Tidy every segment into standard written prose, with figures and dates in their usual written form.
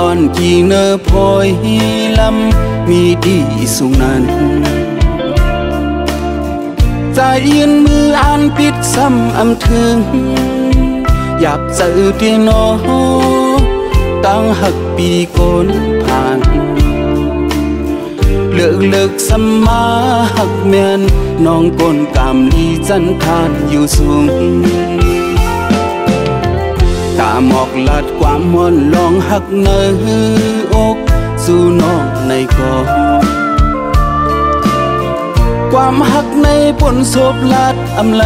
อนกี่เนอพอยลำมีดีสุงนั้นใจยืนมืออ่านปิดซ้ำอำถึงหยับเจอที่นอตั้งหักปีโกนผ่านเลิกสมาหักแมนน้องก้นกำลีจันทานอยู่สูงตาหมอกลัดความมวนลองหักเนื้ออกสู่น้องในกอความหักในปนศพลัดอำไล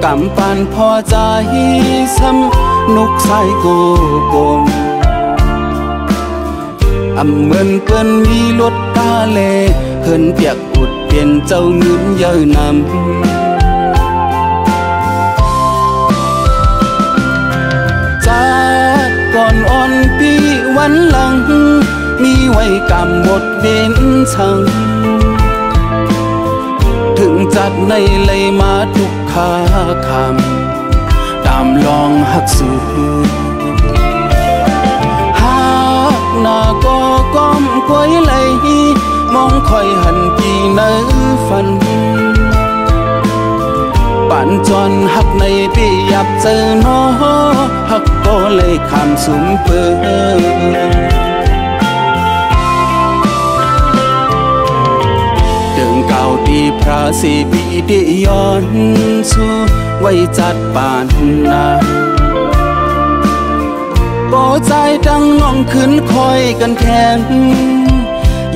กำปานพอใจซ้ำนุกสายโกโกมอำเหมือนเปิ้นมีรถกาเลเพิ่นเปียกอุดเปลี่ยนเจ้าเงินเยอะนำจากก่อนอ่อนปีวันหลังมีไว้กำหมดเว้นชังถึงจัดในเลยมาทุกขาคำตามลองหักสูหน้าก็ก้อมกวยไหลมองคอยหันปีเนื้อฟันป่านจอนหักในปียับเจอน้อหักก็เลยคำสุมเปิดเดิงเก่าดีพระสีปีได้ย้อนสู้ไว้จัดป่านนาบ่ใจดังน้องขึ้นคอยกันแข็ง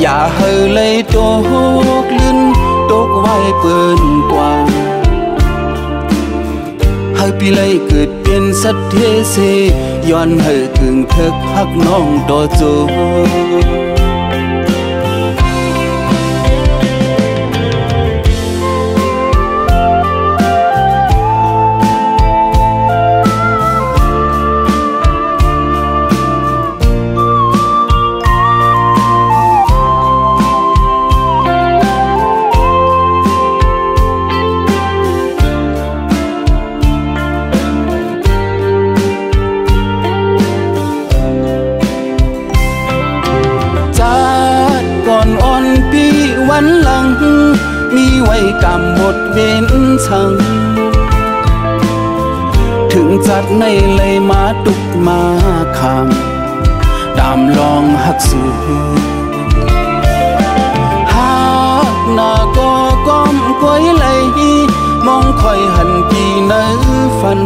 อย่าเฮอเลยตกลื่นตกไว้เปิ้นกว่าเฮอปีเลยเกิดเป็นสัตว์เทเสย้อนเฮอถึงเถิกหักน้องต่อโจวันหลังมีไว้กำหมดเว้นชังถึงจัดในเลยมาตุกมาคำตามลองหักสูหักหน้าก็ก้อมกวยไหลมองคอยหันปีเนื้อฟัน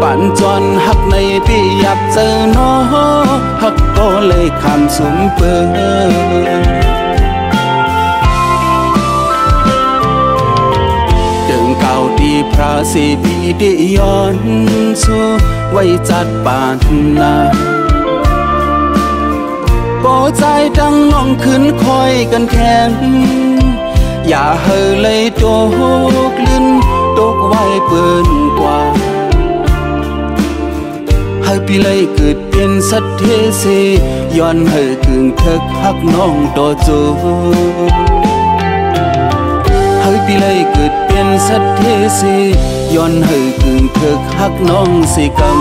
ป่านจอนหักในปียับเจอน้อหักก็เลยคำสุมเปิดเดิงเก่าดีพระสีปีได้ย้อนสู้ไว้จัดป่านนาบ่ใจดังน้องขึ้นคอยกันแข็งอย่าเฮอเลยตกลื่นตกไว้เปิ้นกว่าเฮอปีเลยเกิดเป็นสัตว์เทเสย้อนเฮอถึงเถิกหักน้องต่อโจเฮอปีเลยเกิดเป็นสัตว์เทเสย้อนเฮอถึงเถิกหักน้องสิกำ